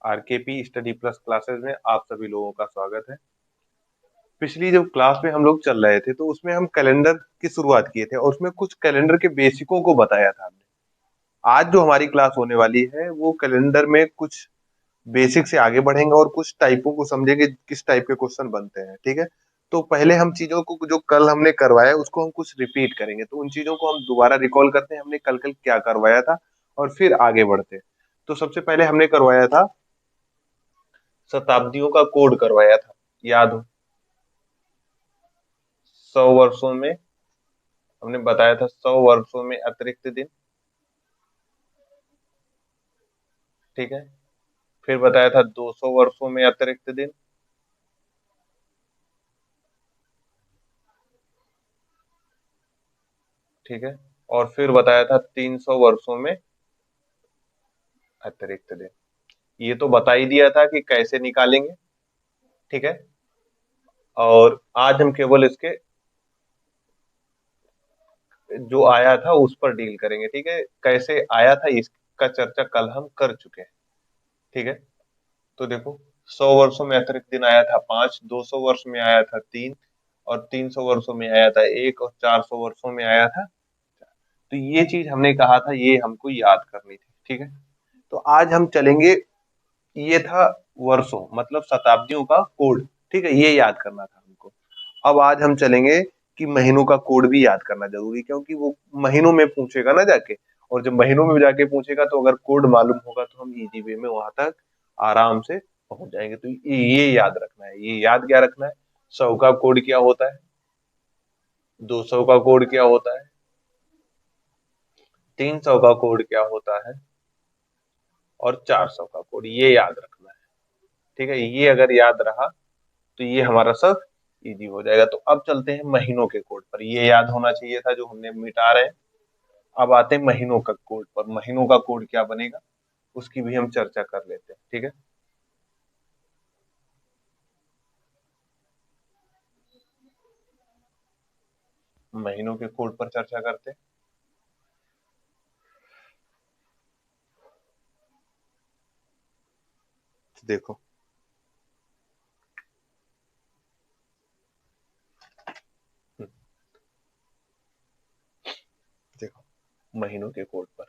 आरकेपी study plus classes में आप सभी लोगों का स्वागत है। पिछली जब क्लास में हम लोग चल रहे थे तो उसमें हम कैलेंडर की शुरुआत किए थे और उसमें कुछ कैलेंडर के बेसिकों को बताया था हमने। आज जो हमारी क्लास होने वाली है वो कैलेंडर में कुछ बेसिक से आगे बढ़ेंगे और कुछ टाइपों को समझेंगे, किस टाइप के क्वेश्चन बनते हैं। ठीक है, तो पहले हम चीजों को जो कल हमने करवाया उसको हम कुछ रिपीट करेंगे, तो उन चीजों को हम दोबारा रिकॉल करते हैं हमने कल कल क्या करवाया था और फिर आगे बढ़ते हैं। तो सबसे पहले हमने करवाया था शताब्दियों का कोड करवाया था, याद हो? 100 वर्षों में हमने बताया था 100 वर्षों में अतिरिक्त दिन। ठीक है, फिर बताया था 200 वर्षों में अतिरिक्त दिन। ठीक है, और फिर बताया था 300 वर्षों में अतिरिक्त दिन। ये तो बता ही दिया था कि कैसे निकालेंगे। ठीक है, और आज हम केवल इसके जो आया था उस पर डील करेंगे। ठीक है, कैसे आया था इसका चर्चा कल हम कर चुके हैं। ठीक है, तो देखो, 100 वर्षों में अतिरिक्त दिन आया था 5, 200 वर्ष में आया था 3, और 300 वर्षों में आया था 1, और 400 वर्षों में आया था। तो ये चीज हमने कहा था ये हमको याद करनी थी। ठीक है, तो आज हम चलेंगे। ये था वर्षों मतलब शताब्दियों का कोड। ठीक है, ये याद करना था हमको। अब आज हम चलेंगे कि महीनों का कोड भी याद करना जरूरी, क्योंकि वो महीनों में पूछेगा ना जाके। और जब महीनों में जाके पूछेगा तो अगर कोड मालूम होगा तो हम इजी वे में वहां तक आराम से पहुंच जाएंगे। तो ये याद रखना है। ये याद क्या रखना है? 100 का कोड क्या होता है, 200 का कोड क्या होता है, 300 का कोड क्या होता है, और 400 का कोड, ये याद रखना है। ठीक है, ये अगर याद रहा तो ये हमारा सब इजी हो जाएगा। तो अब चलते हैं महीनों के कोड पर। ये याद होना चाहिए था जो हमने मिटा रहे हैं। अब आते हैं महीनों का कोड पर। महीनों का कोड क्या बनेगा उसकी भी हम चर्चा कर लेते हैं। ठीक है, महीनों के कोड पर चर्चा करते हैं। तो देखो, देखो महीनों के कोड पर,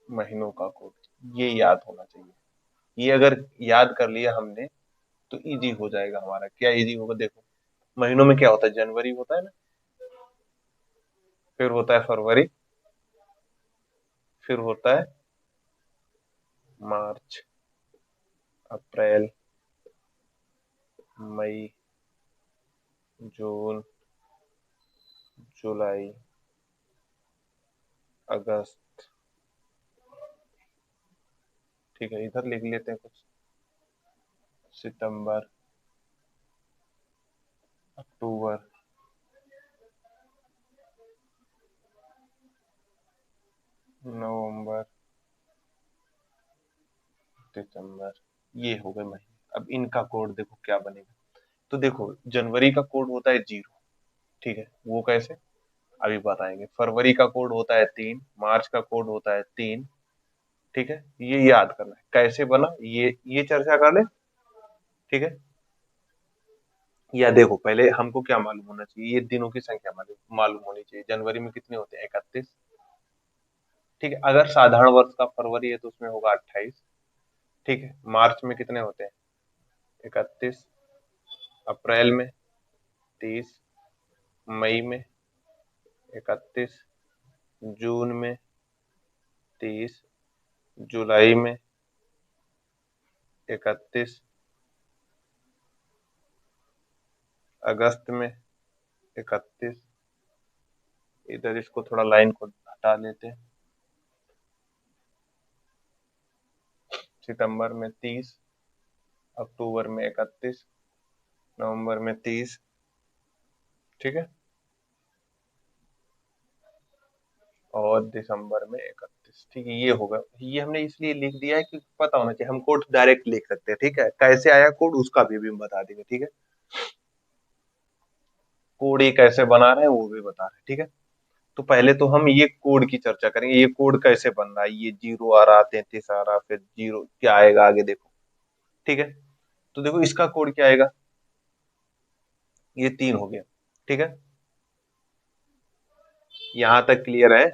महीनों का कोड ये याद होना चाहिए। ये अगर याद कर लिया हमने तो इजी हो जाएगा हमारा। क्या इजी होगा? देखो, महीनों में क्या होता है? जनवरी होता है ना, फिर होता है फरवरी, फिर होता है मार्च, अप्रैल, मई, जून, जुलाई, अगस्त। ठीक है, इधर लिख लेते हैं कुछ। सितंबर, अक्टूबर, नवंबर, दिसंबर। ये हो गए महीने। अब इनका कोड देखो क्या बनेगा। तो देखो, जनवरी का कोड होता है 0। ठीक है, वो कैसे अभी बताएंगे। फरवरी का कोड होता है 3, मार्च का कोड होता है 3। ठीक है, ये याद करना है कैसे बना, ये चर्चा कर ले। ठीक है, या देखो पहले हमको क्या मालूम होना चाहिए, ये दिनों की संख्या मालूम मालूम होनी चाहिए। जनवरी में कितने होते हैं? 31। ठीक है, अगर साधारण वर्ष का फरवरी है तो उसमें होगा 28। ठीक है, मार्च में कितने होते हैं? 31। अप्रैल में 30। मई में 31। जून में 30। जुलाई में 31। अगस्त में 31। इधर इसको थोड़ा लाइन को हटा लेते हैं। सितंबर में 30। अक्टूबर में 31। नवंबर में 30। ठीक है, और दिसंबर में 31। ठीक है, ये होगा। ये हमने इसलिए लिख दिया है कि पता होना चाहिए, हम कोड डायरेक्ट लिख सकते हैं। ठीक है, कैसे आया कोड उसका भी हम बता देंगे। ठीक है, कोड ये कैसे बना रहे हैं वो भी बता रहे हैं। ठीक है, तो पहले तो हम ये कोड की चर्चा करेंगे, ये कोड कैसे बन रहा है, ये 0 आ रहा, 33 आ रहा, फिर 0 क्या आएगा आगे देखो। ठीक है, तो देखो इसका कोड क्या आएगा, ये 3 हो गया। ठीक है, यहाँ तक क्लियर है।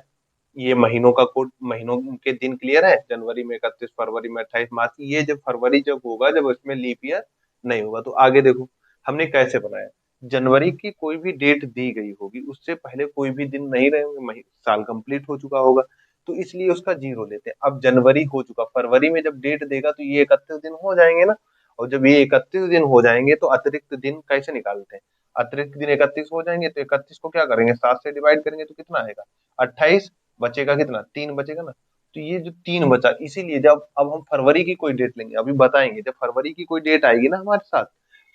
ये महीनों का कोड, महीनों के दिन क्लियर है, जनवरी में 31, फरवरी में 28, मार्च। ये जब फरवरी जब होगा, जब उसमें लीप ईयर नहीं होगा। तो आगे देखो हमने कैसे बनाया। जनवरी की कोई भी डेट दी गई होगी, उससे पहले कोई भी दिन नहीं रहे होंगे, साल कंप्लीट हो चुका होगा, तो इसलिए उसका 0 लेते हैं। अब जनवरी हो चुका, फरवरी में जब डेट देगा तो ये 31 दिन हो जाएंगे ना। और जब ये 31 दिन हो जाएंगे तो अतिरिक्त दिन कैसे निकालते हैं। अतिरिक्त दिन 31 हो जाएंगे तो 31 को क्या करेंगे, 7 से डिवाइड करेंगे तो कितना आएगा, 28। बचेगा कितना, 3 बचेगा ना। तो ये जो 3 बचा, इसीलिए जब अब हम फरवरी की कोई डेट लेंगे, अभी बताएंगे, जब फरवरी की कोई डेट आएगी ना हमारे साथ,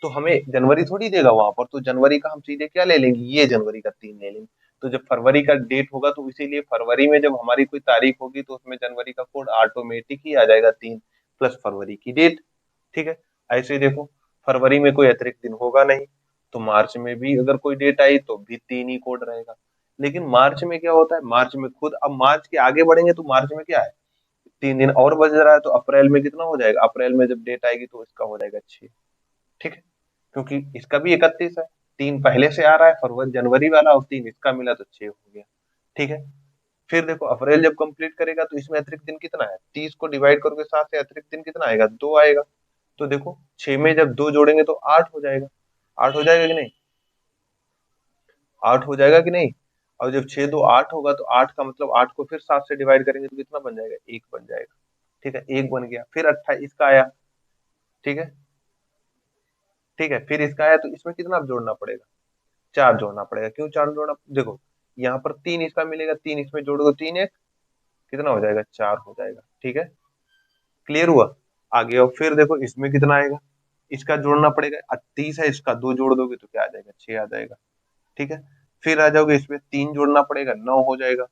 तो हमें जनवरी थोड़ी देगा वहां पर, तो जनवरी का हम सीधे क्या ले लेंगे, ये जनवरी का 3 ले लेंगे। तो जब फरवरी का डेट होगा, तो इसीलिए फरवरी में जब हमारी कोई तारीख होगी, तो उसमें जनवरी का कोड ऑटोमेटिक ही आ जाएगा, 3 प्लस फरवरी की डेट। ठीक है, ऐसे ही देखो फरवरी में कोई अतिरिक्त दिन होगा नहीं, तो मार्च में भी अगर कोई डेट आई तो भी 3 ही कोड रहेगा। लेकिन मार्च में क्या होता है, मार्च में खुद, अब मार्च के आगे बढ़ेंगे तो मार्च में क्या है, 3 दिन और बच रहा है, तो अप्रैल में कितना हो जाएगा, अप्रैल में जब डेट आएगी तो इसका हो जाएगा 6। ठीक है, क्योंकि इसका भी 31 है, 3 पहले से आ रहा है, फरवरी जनवरी वाला, और 3 इसका मिला तो 6 हो गया। ठीक है, फिर देखो अप्रैल जब कंप्लीट करेगा तो इसमें अतिरिक्त दिन कितना है, 30 को डिवाइड करोगे 7 से, अतिरिक्त दिन कितना आएगा, 2 आएगा। तो देखो 6 में जब 2 जोड़ेंगे तो 8 हो जाएगा। 8 हो जाएगा कि नहीं, 8 हो जाएगा कि नहीं। और जब 6 2 8 होगा, तो 8 का मतलब 8 को फिर 7 से डिवाइड करेंगे तो कितना बन जाएगा, 1 बन जाएगा। ठीक है, 1 बन गया, फिर 28 का आया। ठीक है, ठीक है, फिर इसका आया, तो इसमें कितना अब जोड़ना पड़ेगा, 4 जोड़ना पड़ेगा। क्यों 4 जोड़ना, देखो यहाँ पर 3 इसका मिलेगा, 3 इसमें जोड़ दो, 3 1 कितना हो जाएगा, 4 हो जाएगा। ठीक है, क्लियर हुआ। आगे और फिर देखो इसमें कितना आएगा, इसका जोड़ना पड़ेगा, 30 है, इसका 2 जोड़ दोगे तो क्या आ जाएगा, 6 आ जाएगा। ठीक है, फिर आ जाओगे इसमें 3 जोड़ना पड़ेगा, 9 हो जाएगा।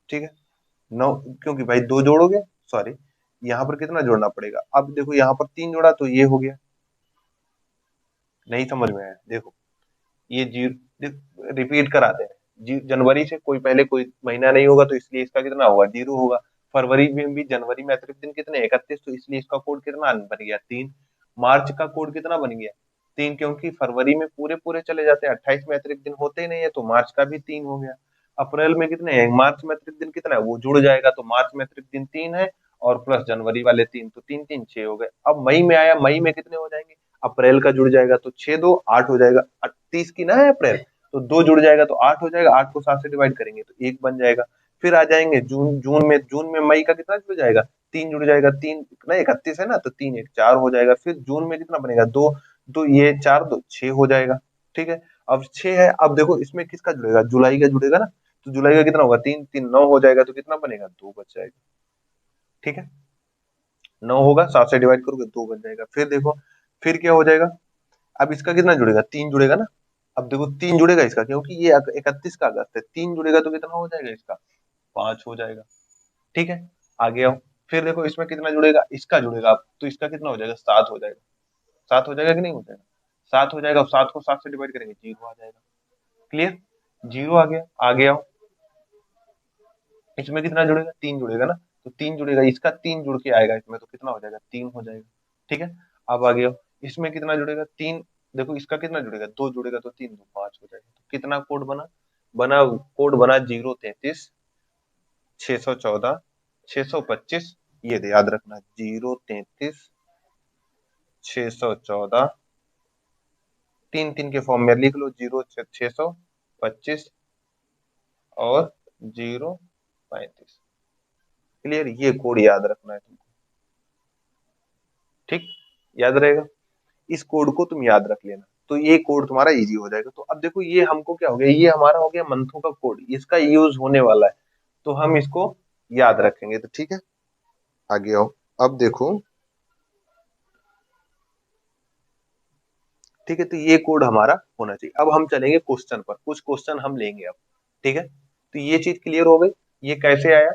ठीक है, 9, क्योंकि भाई 2 जोड़ोगे, सॉरी, यहाँ पर कितना जोड़ना पड़ेगा, अब देखो यहाँ पर 3 जोड़ा तो ये हो गया। नहीं समझ में आया, देखो ये जीरो रिपीट कराते हैं, जनवरी से कोई पहले कोई महीना नहीं होगा, तो इसलिए इसका कितना होगा, 0 होगा। फरवरी में भी, जनवरी में अतिरिक्त दिन कितने, 31, तो इसलिए इसका कोड कितना बन गया, 3। मार्च का कोड कितना बन गया, 3, क्योंकि फरवरी में पूरे पूरे चले जाते हैं, 28 में अतिरिक्त दिन होते ही नहीं है, तो मार्च का भी 3 हो गया। अप्रैल में कितने हैं, मार्च में अतिरिक्त दिन कितना है, वो जुड़ जाएगा, तो मार्च में अतिरिक्त दिन 3 है, और प्लस जनवरी वाले 3, तो 3 3 6 हो गए। अब मई में आया, मई में कितने हो जाएंगे, अप्रैल का जुड़ जाएगा, तो 6 2 8 हो जाएगा, 30 की ना है अप्रैल, तो 2 जुड़ जाएगा तो 8 हो जाएगा, 8 को 7 से डिवाइड करेंगे तो 1 बन जाएगा। फिर आ जाएंगे जून, जून में मई का कितना जुड़ जाएगा, 3 जुड़ जाएगा, 3 ना 31 है ना, तो 3 1 4 हो जाएगा। फिर जून में कितना बनेगा, 2, तो ये 4 2 6 हो जाएगा। ठीक है, अब 6 है, अब देखो इसमें किसका जुड़ेगा, जुलाई का जुड़ेगा ना, तो जुलाई का कितना होगा, 3 3 9 हो जाएगा, तो कितना बनेगा, 2 बच जाएगा। ठीक है, 9 होगा, 7 से डिवाइड करोगे 2 बन जाएगा। फिर देखो फिर क्या हो जाएगा, अब इसका कितना जुड़ेगा, 3 जुड़ेगा ना। अब देखो 3 जुड़ेगा इसका, क्योंकि ये 31 का अगस्त है, 3 जुड़ेगा तो कितना हो जाएगा इसका, 5 हो जाएगा। ठीक है, आगे आओ, फिर देखो इसमें कितना जुड़ेगा, इसका जुड़ेगा, अब तो इसका कितना हो जाएगा, 7 हो जाएगा। 7 हो जाएगा कि नहीं हो जाएगा, 7 हो जाएगा, 7 को 7 से डिवाइड करेंगे 0 आ जाएगा। क्लियर, 0 आ गया। आगे आओ, इसमें कितना जुड़ेगा, 3 जुड़ेगा ना, तो 3 जुड़ेगा, इसका 3 जुड़ के आएगा इसमें, तो कितना हो जाएगा, 3 हो जाएगा। ठीक है, अब आ गया, इसमें कितना जुड़ेगा, 3, देखो इसका कितना जुड़ेगा, 2 जुड़ेगा, तो 3 2 5 हो जाएगा। तो कितना कोड बना, कोड बना 0 33 614 625। ये याद रखना, 0 33 614, 3 3 के फॉर्म में लिख लो, 0 625 और 0 35। क्लियर, ये कोड याद रखना है तुमको। ठीक, याद रहेगा, इस कोड को तुम याद रख लेना, तो ये कोड तुम्हारा इजी हो जाएगा। तो अब देखो ये हमको क्या हो गया, ये हमारा हो गया मंथों का कोड, इसका यूज होने वाला है, तो हम इसको याद रखेंगे। तो ठीक है, आगे आओ, अब देखो, ठीक है, तो ये कोड हमारा होना चाहिए। अब हम चलेंगे क्वेश्चन पर, कुछ क्वेश्चन हम लेंगे अब। ठीक है, तो ये चीज क्लियर हो गई, ये कैसे आया,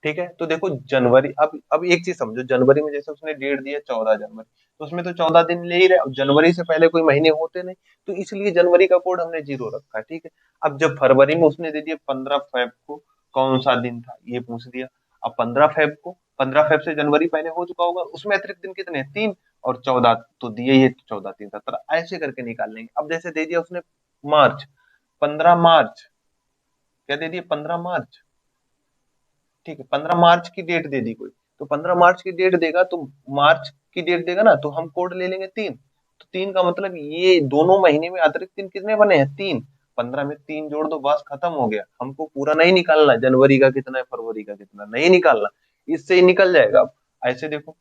ठीक है। तो देखो जनवरी, अब एक चीज समझो, जनवरी में जैसे उसने डेट दिया 14 जनवरी, तो उसमें तो 14 दिन ले ही रहे, अब जनवरी से पहले कोई महीने होते नहीं, तो इसलिए जनवरी का कोड हमने 0 रखा है, ठीक है। अब जब फरवरी में उसने दे दिया 15 फेब को, कौन सा दिन था ये पूछ दिया। अब 15 फेब को, 15 फेब से जनवरी पहले हो चुका होगा, उसमें अतिरिक्त दिन कितने हैं? 3, और 14 तो दिए ही है, 14 3 17, ऐसे करके निकाल लेंगे। अब जैसे दे दिया उसने मार्च, 15 मार्च, क्या दे दिया? 15 मार्च, ठीक है। 15 मार्च की डेट दे दी कोई, तो 15 मार्च की डेट देगा तो मार्च की डेट देगा ना, तो हम कोड ले लेंगे 3। तो 3 का मतलब ये दोनों महीने में अतिरिक्त दिन कितने बने हैं? 3। 15 में 3 जोड़ दो, बस खत्म हो गया। हमको पूरा नहीं निकालना जनवरी का कितना है, फरवरी का कितना, नहीं निकालना, इससे ही निकल जाएगा। अब ऐसे देखो,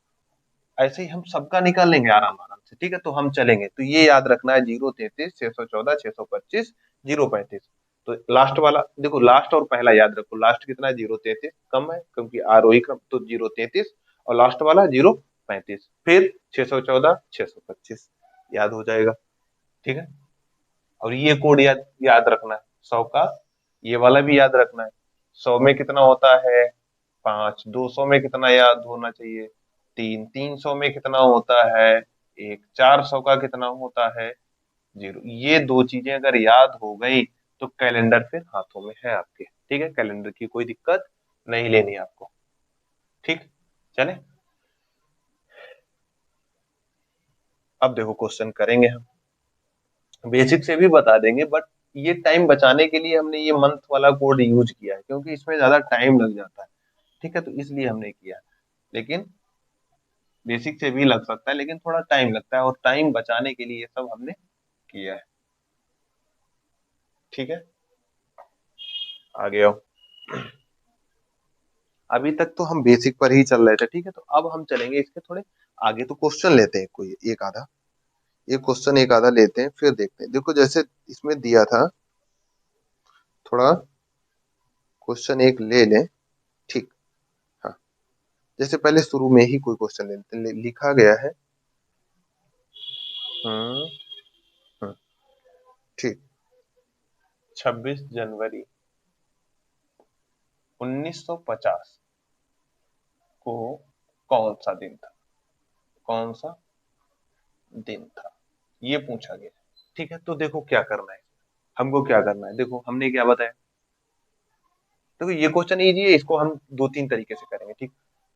ऐसे ही हम सबका निकाल लेंगे आराम आराम से, ठीक है। तो हम चलेंगे, तो ये याद रखना है, 0 33 614 625 0 35। तो लास्ट वाला देखो, लास्ट और पहला याद रखो, लास्ट कितना है? 0 33 कम है क्योंकि आरोही क्रम, तो 0 33, और लास्ट वाला 0 35, फिर 614 625, याद हो जाएगा, ठीक है। और ये कोड याद याद रखना है 100 का, ये वाला भी याद रखना है। 100 में कितना होता है? 5। 200 में कितना याद होना चाहिए? 3। 300 में कितना होता है? 1। 400 का कितना होता है? 0। ये दो चीजें अगर याद हो गई तो कैलेंडर फिर हाथों में है आपके, ठीक है। कैलेंडर की कोई दिक्कत नहीं लेनी आपको, ठीक। चले, अब देखो क्वेश्चन करेंगे हम, बेसिक से भी बता देंगे, बट ये टाइम बचाने के लिए हमने ये मंथ वाला कोड यूज किया है, क्योंकि इसमें ज्यादा टाइम लग जाता है, ठीक है। तो इसलिए हमने किया, लेकिन बेसिक से भी लग सकता है, लेकिन थोड़ा टाइम लगता है, और टाइम बचाने के लिए ये सब हमने किया है, ठीक है। आगे आओ, अभी तक तो हम बेसिक पर ही चल रहे थे, ठीक है। तो अब हम चलेंगे इसके थोड़े आगे, तो क्वेश्चन लेते हैं कोई एक आधा, एक क्वेश्चन एक आधा लेते हैं, फिर देखते हैं। देखो जैसे इसमें दिया था, थोड़ा क्वेश्चन एक ले लें, ठीक। हाँ, जैसे पहले शुरू में ही कोई क्वेश्चन लेते हैं, लिखा गया है, हम्म हम्म, ठीक। 26 जनवरी 1950 को कौन सा दिन था? कौन सा दिन था, ये पूछा गया, ठीक है। तो देखो क्या करना है, हमको क्या करना है, देखो हमने क्या बताया। देखो ये क्वेश्चन इजी है, इसको हम दो तीन तरीके से करेंगे, ठीक।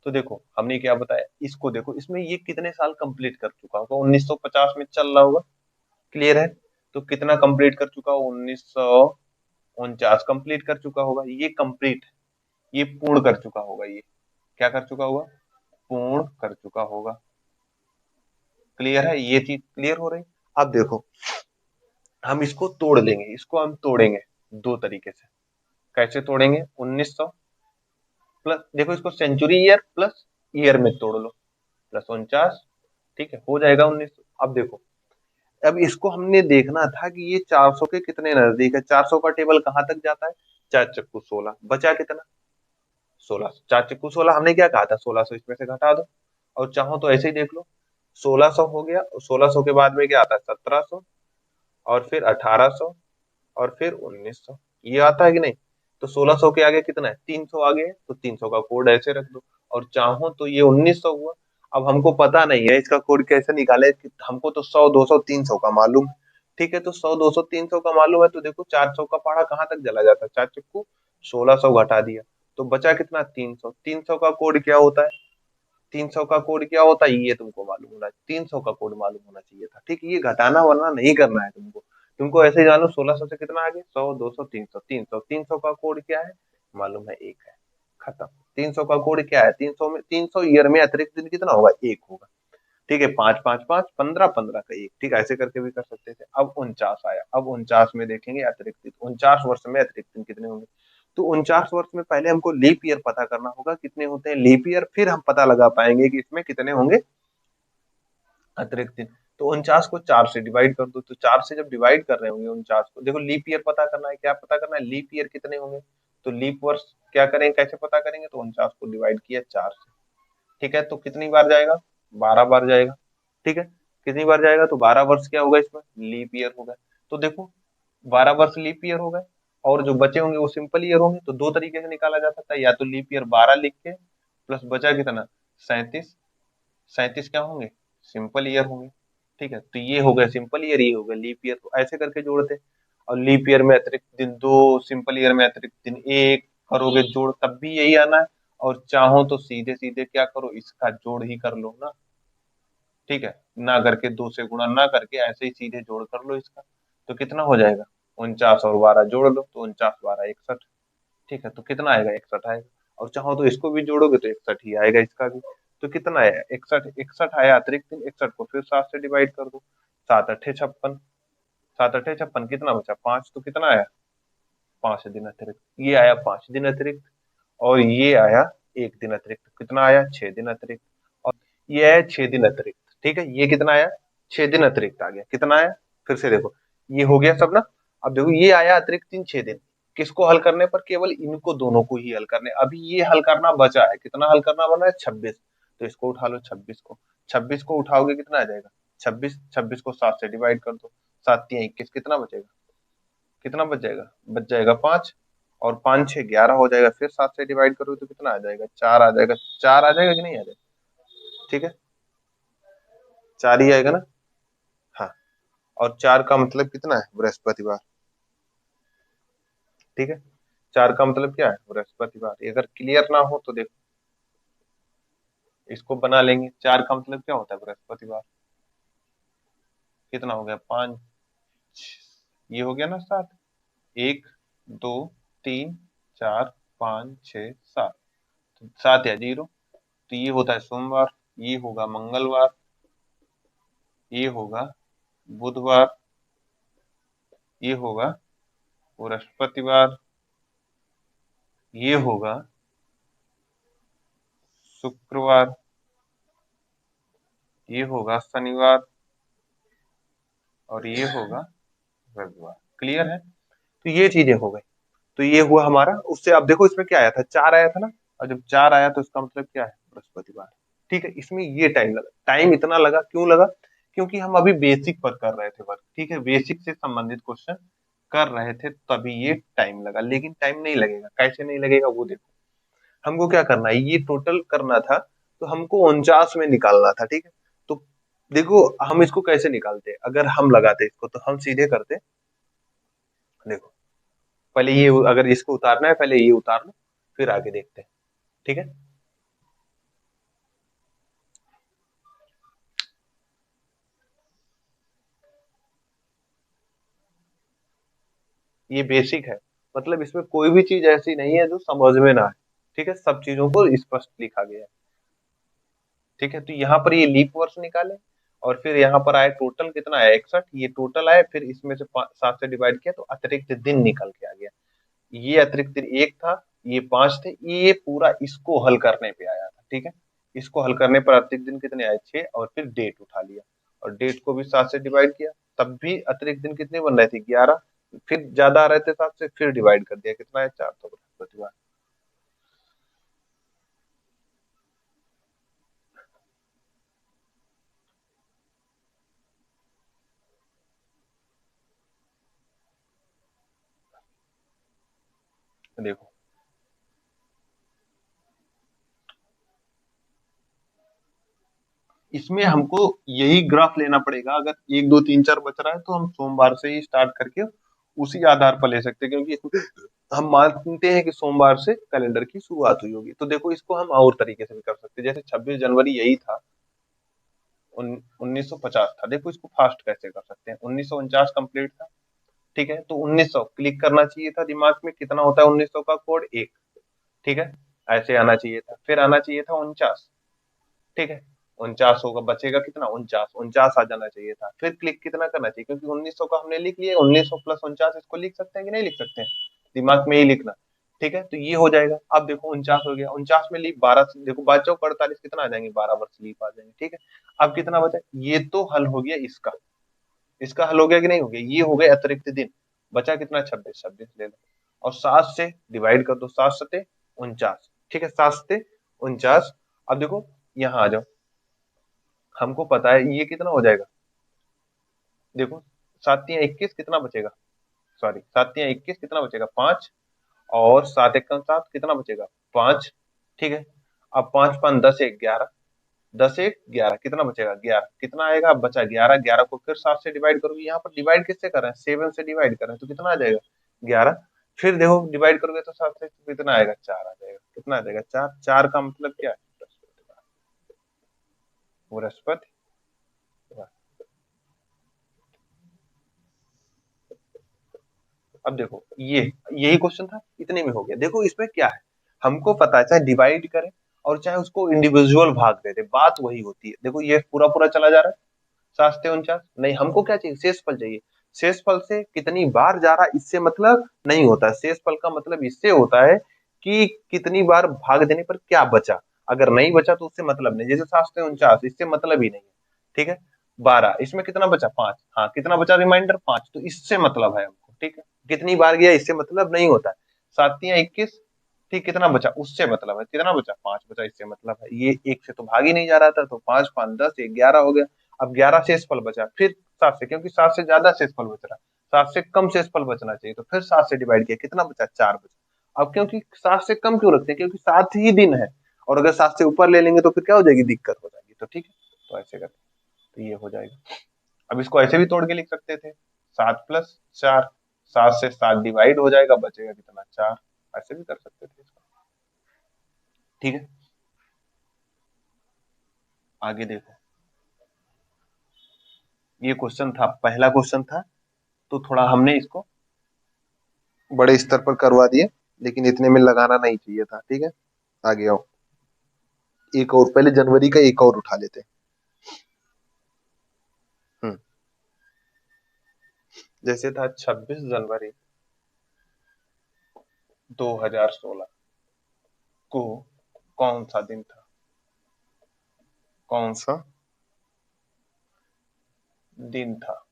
तो देखो हमने क्या बताया, इसको देखो, इसमें ये कितने साल कंप्लीट कर चुका होगा? 1950 में चल रहा होगा, क्लियर है। तो कितना कंप्लीट कर चुका होगा? 1949 कंप्लीट कर चुका होगा, ये कंप्लीट, ये पूर्ण कर चुका होगा, ये क्या कर चुका होगा? पूर्ण कर चुका होगा, क्लियर है, ये चीज क्लियर हो रही। अब देखो हम इसको तोड़ लेंगे, इसको हम तोड़ेंगे दो तरीके से। कैसे तोड़ेंगे? 1900 प्लस, देखो इसको सेंचुरी ईयर प्लस ईयर में तोड़ लो, प्लस 49, ठीक है, हो जाएगा 1900। अब देखो, अब इसको हमने देखना था कि ये 400 के कितने नजदीक है। 400 का टेबल कहाँ तक जाता है? 4 चक्कू 16, बचा कितना? 16। 4 चक्कू 16, हमने क्या कहा था? 1600 इसमें से घटा दो, और चाहो तो ऐसे ही देख लो, 1600 हो गया, और 1600 के बाद में क्या आता है? 1700, और फिर 1800, और फिर 1900, ये आता है कि नहीं? तो 1600 के आगे कितना है? 300 आगे है, तो 300 का कोड ऐसे रख दो, और चाहो तो ये 1900 हुआ। अब हमको पता नहीं है इसका कोड कैसे निकाले, कि हमको तो 100 200 300 का मालूम है, ठीक है। तो 100 200 300 का मालूम है, तो देखो 400 का पहाड़ा कहाँ तक चला जाता है? 4 चक्कू 1600 घटा दिया, तो बचा कितना? 300। 300 का कोड क्या होता है? 300 का कोड क्या होता है, ये तुमको मालूम होना, 300 का कोड मालूम होना चाहिए था, ठीक। ये घटाना वरना नहीं करना है तुमको, तुमको ऐसे ही जानो 1600 से कितना आगे? 100 200 300, 300, 300 का कोड क्या है? मालूम है, एक है, खत्म। 300 का कोड क्या है? 300 में, 300 ईयर में अतिरिक्त दिन कितना होगा? एक होगा, ठीक है। 5 5 5 15, 15 का एक, ठीक है, ऐसे करके भी कर सकते थे। अब 49 आया, अब 49 में देखेंगे अतिरिक्त दिन, 49 वर्ष में अतिरिक्त दिन कितने होंगे? तो 49 वर्ष में पहले हमको लीप ईयर पता करना होगा, कितने होते हैं लीप ईयर, फिर हम पता लगा पाएंगे कि इसमें कितने होंगे अतिरिक्त दिन। तो 49 को 4 से डिवाइड कर दो, तो 4 से जब डिवाइड कर रहे होंगे 49 को, देखो लीप ईयर पता करना है, क्या पता करना है? लीप ईयर कितने होंगे। तो लीप वर्ष क्या करेंगे, कैसे पता करेंगे? तो 49 को डिवाइड किया 4 से, ठीक है। तो कितनी बार जाएगा? 12 बार जाएगा, ठीक है। कितनी बार जाएगा? तो 12 वर्ष क्या होगा इसमें? लीप ईयर होगा। तो देखो 12 वर्ष लीप ईयर हो गए, और जो बचे होंगे वो सिंपल ईयर होंगे। तो दो तरीके से निकाला जा सकता है, या तो लीप ईयर 12 लिख के प्लस बचा कितना 37, 37 क्या होंगे सिंपल ईयर होंगे। ठीक है, तो ये हो गया सिंपल ईयर, ये हो गया लीप ईयर, तो ऐसे करके जोड़ते। और लीप ईयर में अतिरिक्त दिन 2, सिंपल ईयर में अतिरिक्त दिन 1 करोगे जोड़ तब भी यही आना है। और चाहो तो सीधे सीधे क्या करो, इसका जोड़ ही कर लो ना। ठीक है, ना करके 2 से गुणा ना करके ऐसे ही सीधे जोड़ कर लो इसका। तो कितना हो जाएगा 49 और 12 जोड़ लो तो 49 12 61। ठीक है, तो कितना आएगा 61 आएगा। और चाहो तो इसको भी जोड़ोगे तो 61 ही आएगा इसका भी। तो कितना आया 61, 61 आया अतिरिक्त दिन, 61 को फिर 7 से डिवाइड कर दो, 7 अठे 56, 7 अठे 56 कितना बचा 5, तो कितना आया 5 दिन अतिरिक्त, ये आया 5 दिन अतिरिक्त। और ये आया 1 दिन अतिरिक्त, कितना आया 6 दिन अतिरिक्त। और ये आया 6 दिन अतिरिक्त। ठीक है, ये कितना आया 6 दिन अतिरिक्त आ गया, कितना आया फिर से देखो, ये हो गया सब ना। अब देखो ये आया अतिरिक्त दिन 6 दिन, किसको हल करने पर, केवल इनको दोनों को ही हल करने। अभी ये हल करना बचा है, कितना हल करना बना है 26। तो इसको उठा लो 26 को, 26 को उठाओगे कितना आ जाएगा 26, 26 को 7 से डिवाइड कर दो, 7 तिया 21, कितना बचेगा, कितना बच जाएगा, बच जाएगा 5। और 5 6 11 हो जाएगा, फिर 7 से डिवाइड करोगे तो कितना आ जाएगा 4 आ जाएगा, 4 आ जाएगा कि नहीं आ जाएगा। ठीक है, 4 ही आएगा ना। हाँ, और 4 का मतलब कितना है बृहस्पतिवार। ठीक है, 4 का मतलब क्या है बृहस्पतिवार। ये अगर क्लियर ना हो तो देखो इसको बना लेंगे। 4 का मतलब क्या होता है बृहस्पतिवार, कितना हो गया 5, ये हो गया ना 7, 1 2 3 4 5 6 7, 7 या 0। तो ये होता है सोमवार, ये होगा मंगलवार, ये होगा बुधवार, ये होगा बृहस्पतिवार, ये होगा शुक्रवार, ये होगा शनिवार, और ये होगा रविवार। क्लियर है, तो ये चीजें हो गई। तो ये हुआ हमारा, उससे आप देखो इसमें क्या आया था 4 आया था ना। और जब 4 आया तो इसका मतलब क्या है बृहस्पतिवार। ठीक है, इसमें ये टाइम लगा, टाइम इतना लगा क्यों लगा, क्योंकि हम अभी बेसिक पर कर रहे थे वर्क। ठीक है, बेसिक से संबंधित क्वेश्चन कर रहे थे तभी ये टाइम लगा, लेकिन टाइम नहीं लगेगा। कैसे नहीं लगेगा वो देखो, हमको क्या करना है, ये टोटल करना था तो हमको 49 में निकालना था। ठीक है, तो देखो हम इसको कैसे निकालते, अगर हम लगाते इसको तो हम सीधे करते। देखो पहले ये, अगर इसको उतारना है पहले ये उतार लो, फिर आगे देखते हैं। ठीक है, ये बेसिक है, मतलब इसमें कोई भी चीज ऐसी नहीं है जो समझ में ना आए। ठीक है, सब चीजों को स्पष्ट लिखा गया है। ठीक है, तो यहाँ पर ये लीप वर्ष निकाले, और फिर यहाँ पर आया टोटल कितना आया 61, ये टोटल आया, फिर इसमें से 7 से डिवाइड किया तो अतिरिक्त दिन निकल के आ गया। ये अतिरिक्त दिन 1 था, ये 5 थे, ये पूरा इसको हल करने पे आया था। ठीक है, इसको हल करने पर अतिरिक्त दिन कितने आए 6, और फिर डेट उठा लिया, और डेट को भी 7 से डिवाइड किया, तब भी अतिरिक्त दिन कितने बन रहे थे 11। फिर ज्यादा आ रहे थे 7 से, फिर डिवाइड कर दिया, कितना है 4, तो बृहस्पतिवार। देखो इसमें हमको यही ग्राफ लेना पड़ेगा, अगर 1 2 3 4 बच रहा है तो हम सोमवार से ही स्टार्ट करके उसी आधार पर ले सकते हैं, क्योंकि हम मानते हैं कि सोमवार से कैलेंडर की शुरुआत हुई होगी। तो देखो इसको हम और तरीके से भी कर सकते हैं, जैसे 26 जनवरी यही था, 1950 था। देखो इसको फास्ट कैसे कर सकते हैं, 1949 कंप्लीट था। ठीक है, तो 1900 क्लिक करना चाहिए था दिमाग में, कितना होता है 1900 का कोड 1। ठीक है, ऐसे आना चाहिए था, फिर आना चाहिए था 49। ठीक है, 49 होगा, बचेगा कितना 49, 49 आ जाना चाहिए था, फिर क्लिक कितना करना चाहिए, क्योंकि 1900 का हमने लिख लिया, 1900 प्लस 49 इसको लिख सकते हैं कि नहीं लिख सकते हैं, दिमाग में ही लिखना। ठीक है, तो ये हो जाएगा। अब देखो 49 हो गया, 49 में लीप 12 देखो, 12 चौक 48 कितना आ जाएंगे 12 वर्ष लीप आ जाएंगे। ठीक है, अब कितना बचा, ये तो हल हो गया इसका, इसका हल हो गया कि नहीं हो गया, ये हो गए अतिरिक्त दिन। बचा कितना 26, 26 ले लो, और 7 से डिवाइड कर दो, 7 सते 49। ठीक है, 7 सते 49। अब देखो यहाँ आ जाओ, हमको पता है ये कितना हो जाएगा, देखो 7 तिया 21, कितना बचेगा सॉरी 7 × 21 कितना बचेगा 5, और 7 × 1 = 7 कितना बचेगा 5। ठीक है, अब 5 × 5 = 10, 1 = 11, 10 1 = 11 कितना बचेगा 11, कितना आएगा, अब बचा 11, 11 को फिर 7 से डिवाइड करोगे, यहाँ पर डिवाइड किससे कर रहे हैं 7 से डिवाइड कर रहे हैं, तो कितना आ जाएगा 11, फिर देखो डिवाइड करोगे तो 7 से, तो कितना आएगा 4 आ जाएगा, कितना आ जाएगा 4, 4 का मतलब क्या है बृहस्पति। अब देखो ये यही क्वेश्चन था, इतने में हो गया। देखो इसमें क्या है, हमको पता है चाहे डिवाइड करें और चाहे उसको इंडिविजुअल भाग दे दे, बात वही होती है। देखो ये पूरा पूरा चला जा रहा है 7 से 49, नहीं हमको क्या चाहिए शेषफल चाहिए। शेषफल से कितनी बार जा रहा है इससे मतलब नहीं होता है, शेषफल का मतलब इससे होता है कि कितनी बार भाग देने पर क्या बचा, अगर नहीं बचा तो उससे मतलब नहीं, जैसे 7 से 49 इससे मतलब ही नहीं है। ठीक है, 12 इसमें कितना बचा 5, हाँ कितना बचा रिमाइंडर 5, तो इससे मतलब है हमको। ठीक है, कितनी बार गया इससे मतलब नहीं होता है। 7 × 21, ठीक कितना बचा उससे मतलब है, कितना बचा 5 बचा इससे मतलब है, ये एक से तो भाग ही नहीं जा रहा था, तो 5 5 10 1 11 हो गया। अब 11 शेषफल बचा, फिर 7 से, क्योंकि 7 से ज्यादा शेषफल बच रहा है, 7 से कम शेषफल बचना चाहिए, तो फिर 7 से डिवाइड किया कितना बचा 4 बचा। अब क्योंकि 7 से कम क्यों रखते हैं, क्योंकि 7 ही दिन है, और अगर 7 से ऊपर ले लेंगे तो फिर क्या हो जाएगी दिक्कत हो जाएगी, तो ठीक है, तो ऐसे करते तो ये हो जाएगा। अब इसको ऐसे भी तोड़ के लिख सकते थे 7 + 4, 7 से 7 डिवाइड हो जाएगा, बचेगा कितना 4, ऐसे भी कर सकते थे इसको। ठीक है, आगे देखो, ये क्वेश्चन था, पहला क्वेश्चन था, तो थोड़ा हमने इसको बड़े स्तर पर करवा दिए, लेकिन इतने में लगाना नहीं चाहिए था। ठीक है, आगे आओ, एक और पहले जनवरी का एक और उठा लेते हैं। हम्म, जैसे था 26 जनवरी 2016 को कौन सा दिन था, कौन सा दिन था।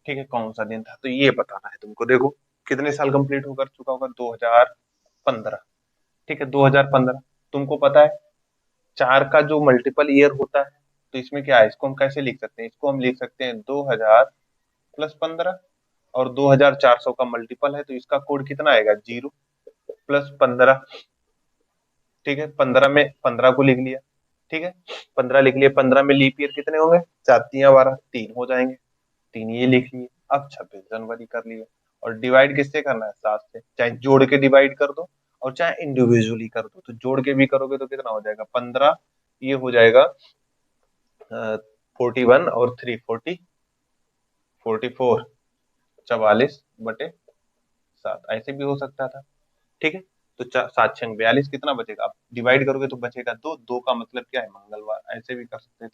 ठीक है, कौन सा दिन था, तो ये बताना है तुमको। देखो कितने साल कंप्लीट होकर चुका होगा 2015। ठीक है 2015, तुमको पता है 4 का जो मल्टीपल ईयर होता है, तो इसमें क्या है, इसको हम कैसे लिख सकते हैं, इसको हम लिख सकते हैं 2000 + 15, और 2400 का मल्टीपल है तो इसका कोड कितना आएगा 0 + 15। ठीक है, 15 में 15 को लिख लिया। ठीक है, 15 लिख लिया, 15 में लीप ईयर कितने होंगे, 4×3 = 12, 3 हो जाएंगे, 3 ये लिख लिए। अब 26 जनवरी कर लिए, और डिवाइड किससे करना है 7 से, चाहे जोड़ के डिवाइड कर दो और चाहे इंडिविजुअली कर दो, तो जोड़ के भी करोगे तो कितना हो जाएगा 15, ये हो जाएगा 41 और 3 40, 44, 44/7, ऐसे भी हो सकता था। ठीक है, तो 7×6 = 42, कितना बचेगा, अब डिवाइड करोगे तो बचेगा 2, 2 का मतलब क्या है मंगलवार, ऐसे भी कर सकते थे।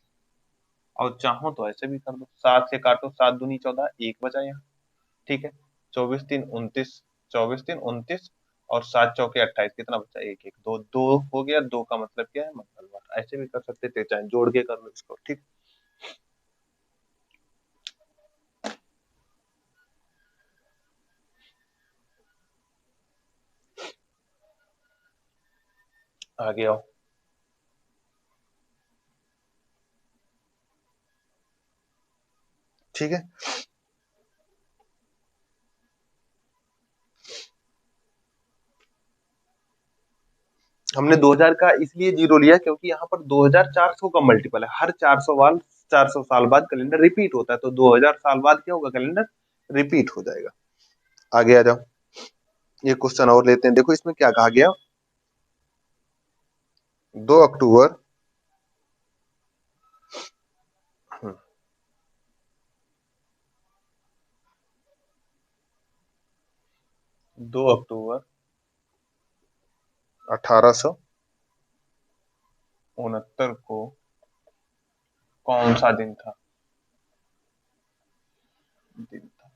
और चाहो तो ऐसे भी कर दो, 7 से काटो, 7×2 = 14, 1 बचा यहाँ। ठीक है, 24×3 = 29, 24×3 = 29, और 7×4 = 28, कितना बचा 1 1 2 2 हो गया, 2 का मतलब क्या है मंगलवार, ऐसे भी कर सकते थे, चाहे जोड़ के कर लो इसको। ठीक, आगे आओ। ठीक है, हमने 2000 का इसलिए 0 लिया क्योंकि यहाँ पर 2400 का मल्टीपल है, हर 400 साल बाद कैलेंडर रिपीट होता है, तो 2000 साल बाद क्या होगा कैलेंडर रिपीट हो जाएगा। आगे आ जाओ, ये क्वेश्चन और लेते हैं। देखो इसमें क्या कहा गया, 2 अक्टूबर, 2 अक्टूबर 1869 को कौन सा दिन था, दिन था।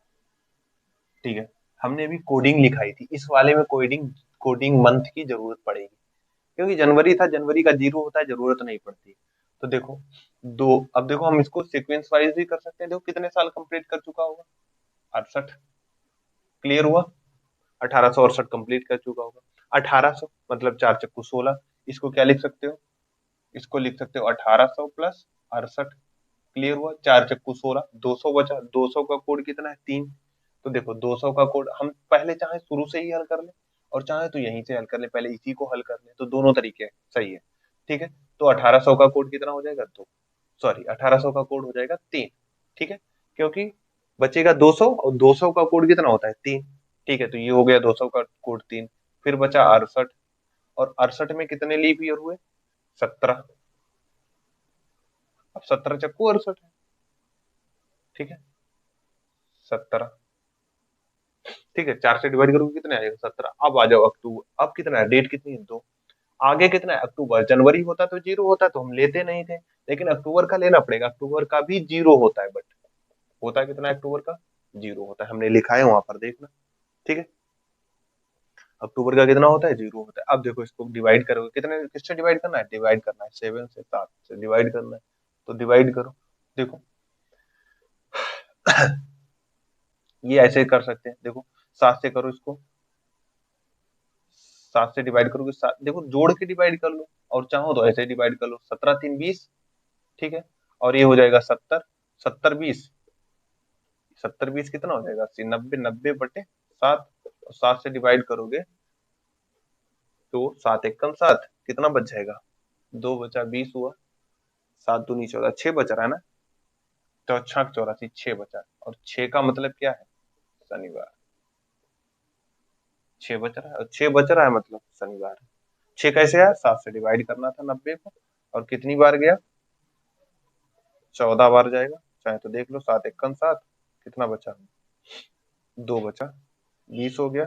ठीक है, हमने अभी कोडिंग लिखाई थी, इस वाले में कोडिंग कोडिंग मंथ की जरूरत पड़ेगी, क्योंकि जनवरी था, जनवरी का 0 होता है, जरूरत नहीं पड़ती। तो देखो दो, अब देखो हम इसको सीक्वेंस वाइज भी कर सकते हैं। देखो कितने साल कंप्लीट कर चुका होगा 68, क्लियर हुआ, 1868 कंप्लीट कर चुका होगा। 1800 मतलब 4×16, इसको क्या लिख सकते हो, इसको लिख सकते हो 1800 + 68, क्लियर हुआ? 4 चक्कू 16, 200 बचा। 200 का कोड कितना है? 3। तो देखो 200 का कोड हम पहले चाहे शुरू से ही हल कर ले और चाहे तो यहीं से हल कर ले, पहले इसी को हल कर ले, तो दोनों तरीके सही है। ठीक है, तो 1800 का कोड कितना हो जाएगा? 2, सॉरी 1800 का कोड हो जाएगा 3। ठीक है, क्योंकि बचेगा 200 और 200 का कोड कितना होता है? 3। ठीक है, तो ये हो गया 200 का कोड 3। फिर बचा 68, और 68 में कितने लीप ईयर हुए? 17। अब 17 चक्कू 68 है। ठीक है, 17। ठीक है, 4 से डिवाइड करोगे कितने आएगा? 17। अब आ जाओ अक्टूबर, अब कितना है? डेट कितनी है? 2। आगे कितना है? अक्टूबर। जनवरी होता तो 0 होता तो हम लेते नहीं थे, लेकिन अक्टूबर का लेना पड़ेगा। अक्टूबर का भी 0 होता है, बट होता है कितना है अक्टूबर का? 0 होता है, हमने लिखा है वहां पर, देखना। ठीक है, अक्टूबर का कितना होता है? 0 होता है। अब देखो इसको डिवाइड करोगे, कितने किससे डिवाइड करना है? डिवाइड करना है 7 से, 7 से डिवाइड करना है। तो डिवाइड करो, देखो ये ऐसे कर सकते हैं, देखो 7 से करो इसको, 7 से डिवाइड करोगे 7, देखो जोड़ के डिवाइड कर लो, और चाहो तो ऐसे डिवाइड कर लो। 17 3 20। ठीक है, और ये हो जाएगा 70। 70 20, 70 20 कितना हो जाएगा? 80। 90 90 बटे 7, और 7 से डिवाइड करोगे तो 7 एकम 7, कितना बच जाएगा? 2 बचा, 20 हुआ। 7 दूनी 14, 6 बच रहा है ना? तो 6 6 बचा, और 6 का मतलब क्या है? शनिवार। 6 बच रहा है, और 6 बच रहा है मतलब शनिवार। 6 कैसे आया? 7 से डिवाइड करना था 90 को, और कितनी बार गया? 14 बार जाएगा। चाहे तो देख लो, 7 एकम 7, कितना बचा? 2 बचा, 20 हो गया।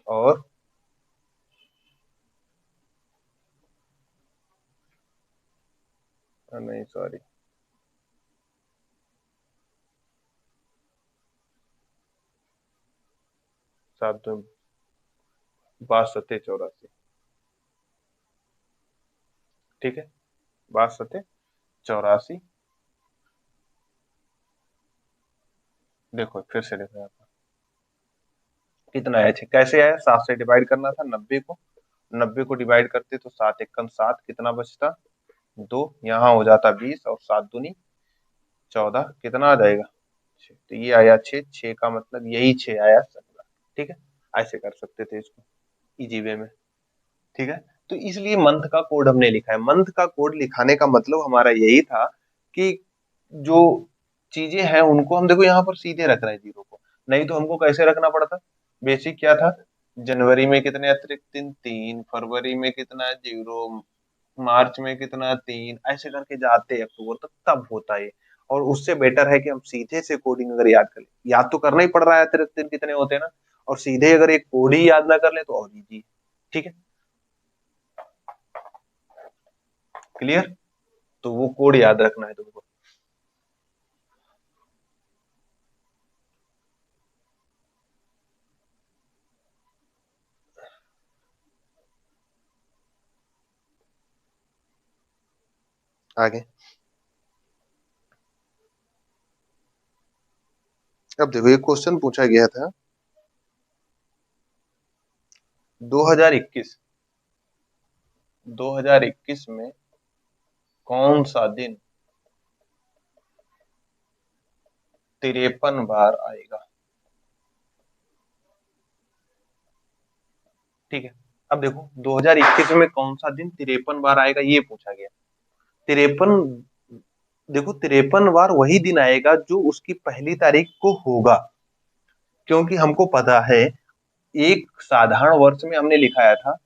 और नहीं सॉरी, 7 2 62 84। ठीक है, 62 84। देखो फिर से देखो यहाँ पर कितना आया? कैसे आया? 7 से डिवाइड करना था 90 को, 90 को डिवाइड करते तो 7 एकम 7, कितना बचता? 2। यहाँ हो जाता 20, और 7 दूनी 14, कितना आ जाएगा? 6। तो ये आया 6। 6 का मतलब यही 6 आया शनिवार। ठीक है, ऐसे कर सकते थे इसको इजी वे में। ठीक है, तो इसलिए मंथ का कोड हमने लिखा है। मंथ का कोड लिखाने का मतलब हमारा यही था कि जो चीजें हैं उनको हम देखो यहाँ पर सीधे रख रहे हैं जीरो को, नहीं तो हमको कैसे रखना पड़ता? बेसिक क्या था? जनवरी में कितने अतिरिक्त दिन? 3। फरवरी में कितना? 0। मार्च में कितना? 3। ऐसे करके जाते अक्टूबर तक, तब होता है। और उससे बेटर है कि हम सीधे से कोडिंग अगर याद कर ले, याद तो करना ही पड़ रहा है अतिरिक्त दिन कितने होते हैं ना, और सीधे अगर एक कोड ही याद ना कर ले तो और इजी। ठीक है, क्लियर? तो वो कोड याद रखना है तुमको। आगे अब देखो, एक क्वेश्चन पूछा गया था 2021, 2021 में कौन सा दिन 53 बार आएगा? ठीक है, अब देखो 2021 में कौन सा दिन 53 बार आएगा ये पूछा गया। 53, देखो 53 बार वही दिन आएगा जो उसकी पहली तारीख को होगा, क्योंकि हमको पता है एक साधारण वर्ष में हमने लिखाया था,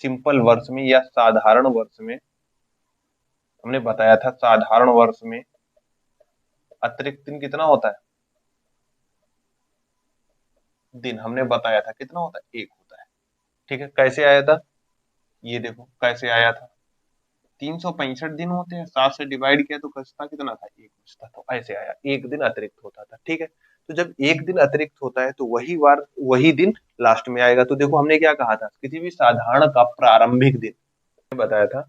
सिंपल वर्ष में या साधारण वर्ष में हमने बताया था, साधारण वर्ष में अतिरिक्त दिन कितना होता है? दिन हमने बताया था कितना होता है? 1 होता है। ठीक है, कैसे आया था? ये देखो कैसे आया था। 365 दिन होते हैं, 7 से डिवाइड किया तो बचता कितना था? 1 बचता, तो ऐसे आया, 1 दिन अतिरिक्त होता था। ठीक है, तो जब 1 दिन अतिरिक्त होता है तो वही बार वही दिन लास्ट में आएगा। तो देखो हमने क्या कहा था? किसी भी साधारण का प्रारंभिक दिन बताया था,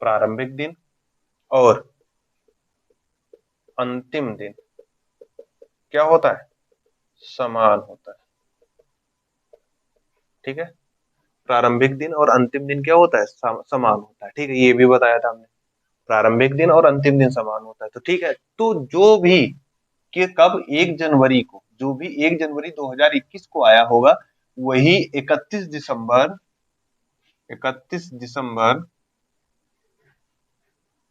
प्रारंभिक दिन और अंतिम दिन क्या होता है? समान होता है। ठीक है, प्रारंभिक दिन और अंतिम दिन क्या होता है, समान होता है। ठीक है, ये भी बताया था हमने, प्रारंभिक दिन और अंतिम दिन समान होता है। तो ठीक है, तो जो भी कि कब 1 जनवरी को, जो भी 1 जनवरी 2021 को आया होगा वही 31 दिसंबर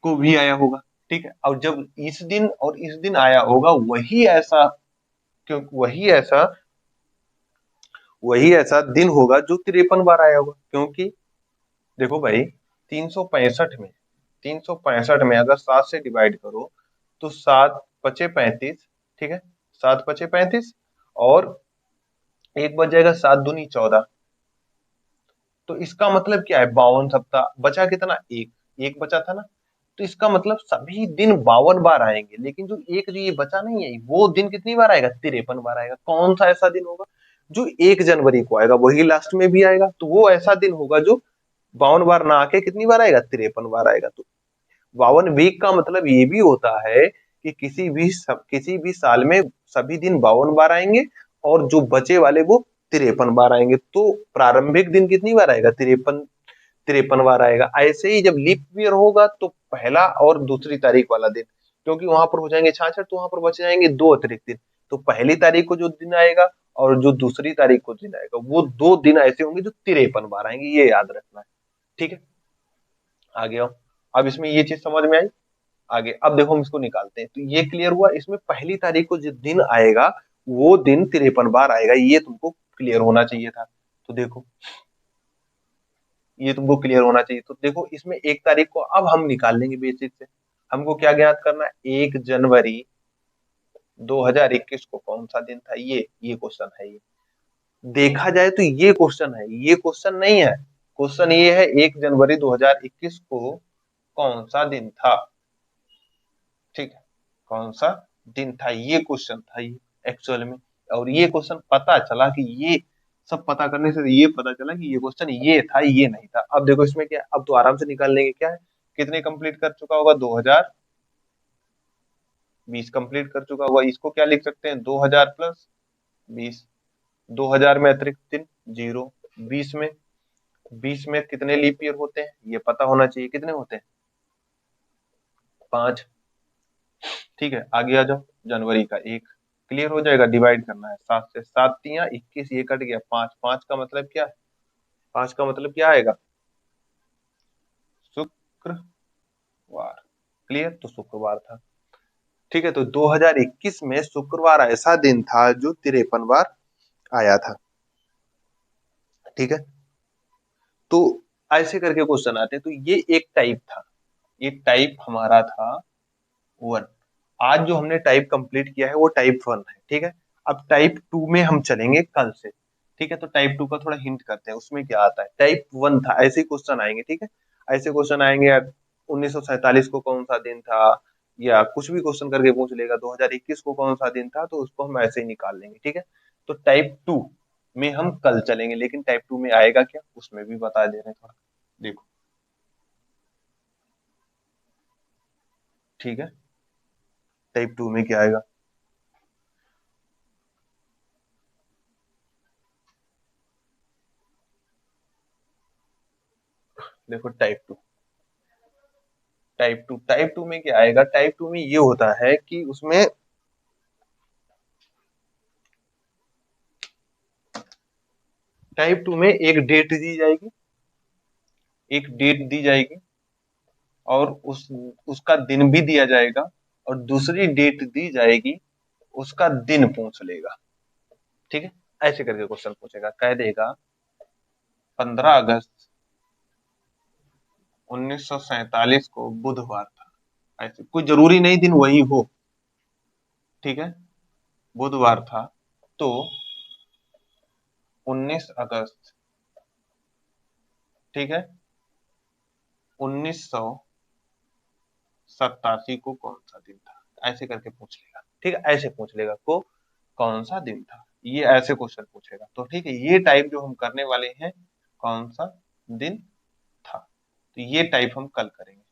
को भी आया होगा। ठीक है, और जब इस दिन और इस दिन आया होगा वही ऐसा, क्यों वही ऐसा दिन होगा जो 53 बार आया होगा। क्योंकि देखो भाई, 365 में 365 में अगर 7 से डिवाइड करो तो 7 × 5 = 35। ठीक है, 7 × 5 = 35, और एक बच जाएगा, 7 × 2 = 14। तो इसका मतलब क्या है, 52 सप्ताह बचा, कितना, एक, एक बचा था ना। तो इसका मतलब सभी दिन 52 बार आएंगे, लेकिन जो ये बचा नहीं है वो दिन कितनी बार आएगा, 53 बार आएगा। कौन सा ऐसा दिन होगा जो 1 जनवरी को आएगा, वही लास्ट में भी आएगा, तो वो ऐसा दिन होगा जो 52 बार ना आके कितनी बार आएगा, 53 बार आएगा। तो 52 वीक का मतलब ये भी होता है कि किसी भी साल में सभी दिन 52 बार आएंगे, और जो बचे वाले वो 53 बार आएंगे। तो प्रारंभिक दिन कितनी बार आएगा, 53 बार आएगा। ऐसे ही जब लीप ईयर होगा तो पहला और दूसरी तारीख वाला दिन, क्योंकि वहां पर हो जाएंगे 66, तो वहां पर बच जाएंगे 2 अतिरिक्त दिन। तो पहली तारीख को जो दिन आएगा और जो दूसरी तारीख को दिन आएगा, वो 2 दिन ऐसे होंगे जो 53 बार आएंगे, ये याद रखना है। ठीक है, आगे आओ। अब इसमें ये चीज समझ में आई। आगे अब देखो, हम इसको निकालते हैं। तो ये क्लियर हुआ, इसमें पहली तारीख को जो दिन आएगा वो दिन 53 बार आएगा, ये तुमको क्लियर होना चाहिए था। तो देखो, ये तुमको क्लियर होना चाहिए। तो देखो, इसमें 1 तारीख को अब हम निकाल लेंगे बेसिक से। हमको क्या ज्ञात करना है, 1 जनवरी 2021 को कौन सा दिन था, ये क्वेश्चन है। ये देखा जाए तो ये क्वेश्चन है, ये क्वेश्चन नहीं है। क्वेश्चन ये है, 1 जनवरी 2021 को कौन सा दिन था। ठीक है, कौन सा दिन था, ये क्वेश्चन था ये एक्चुअल में। और ये क्वेश्चन पता चला कि ये सब पता करने से ये पता चला कि ये क्वेश्चन ये था, ये नहीं था। अब देखो इसमें क्या है, अब तो आराम से निकाल लेंगे। क्या है, कितने कंप्लीट कर चुका होगा, 2020 कंप्लीट कर चुका होगा। इसको क्या लिख सकते हैं, 2000 + 20। 2000 में अतिरिक्त दिन 0, 20 में कितने लीप ईयर होते हैं ये पता होना चाहिए, कितने होते हैं, 5। ठीक है, आगे आ जाओ। जनवरी का 1 क्लियर हो जाएगा, डिवाइड करना है 7 से, 7×3 = 21, ये कट गया 5। 5 का मतलब क्या है, 5 का मतलब क्या आएगा, शुक्रवार। क्लियर, तो शुक्रवार था। ठीक है, तो 2021 में शुक्रवार ऐसा दिन था जो 53 बार आया था। ठीक है, तो ऐसे करके क्वेश्चन आते हैं। तो ये एक टाइप था, एक टाइप हमारा था 1। आज जो हमने टाइप कंप्लीट किया है वो टाइप 1 है। ठीक है, अब टाइप 2 में हम चलेंगे कल से। ठीक है, तो टाइप 2 का थोड़ा हिंट करते हैं, उसमें क्या आता है। टाइप 1 था, ऐसे क्वेश्चन आएंगे। ठीक है, ऐसे क्वेश्चन आएंगे, 1947 को कौन सा दिन था, या कुछ भी क्वेश्चन करके पूछ लेगा 2021 को कौन सा दिन था, तो उसको हम ऐसे ही निकाल लेंगे। ठीक है, तो टाइप 2 में हम कल चलेंगे, लेकिन टाइप 2 में आएगा क्या, उसमें भी बता दे रहे हैं थोड़ा, देखो। ठीक है, टाइप 2 में क्या आएगा, देखो टाइप टू में क्या आएगा। टाइप 2 में ये होता है कि उसमें टाइप 2 में एक डेट दी जाएगी, एक डेट दी जाएगी, और उसका दिन भी दिया जाएगा, और दूसरी डेट दी जाएगी, उसका दिन पूछ लेगा। ठीक है, ऐसे करके क्वेश्चन पूछेगा, कह देगा 15 अगस्त 1947 को बुधवार था। ऐसे कोई जरूरी नहीं दिन वही हो। ठीक है, बुधवार था, तो 19 अगस्त, ठीक है, 1987 को कौन सा दिन था, ऐसे करके पूछ लेगा। ठीक है, ऐसे पूछ लेगा को कौन सा दिन था, ये ऐसे क्वेश्चन पूछेगा। तो ठीक है, ये टाइप जो हम करने वाले हैं, कौन सा दिन था, तो ये टाइप हम कल करेंगे।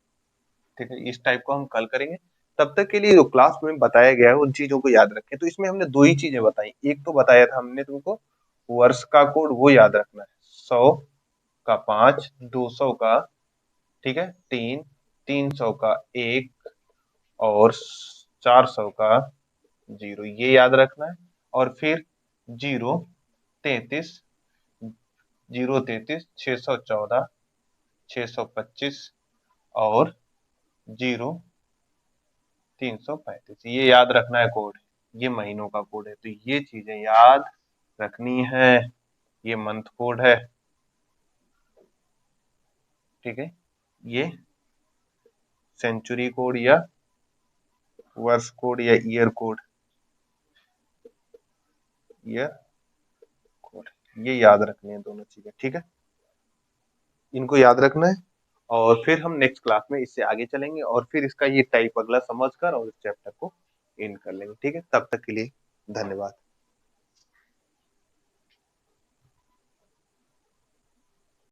ठीक है, इस टाइप को हम कल करेंगे। तब तक के लिए जो क्लास में बताया गया है उन चीजों को याद रखें। तो इसमें हमने 2 ही चीजें बताई। एक तो बताया था हमने तुमको वर्ष का कोड, वो याद रखना है, 100 का 5, 200 का, ठीक है, 3, 300 का 1 और 400 का 0, ये याद रखना है। और फिर 0, 33, 0, 33, 614, 625 और 0, 335, ये याद रखना है कोड। ये महीनों का कोड है, तो ये चीजें याद रखनी है। ये मंथ कोड है, ठीक है। ये सेंचुरी कोड या वर्ष कोड या ईयर कोड, ईयर कोड, ये याद रखनी है दोनों चीजें, ठीक है। इनको याद रखना है और फिर हम नेक्स्ट क्लास में इससे आगे चलेंगे और फिर इसका ये टाइप अगला समझकर और इस चैप्टर को एंड कर लेंगे, ठीक है। तब तक के लिए धन्यवाद।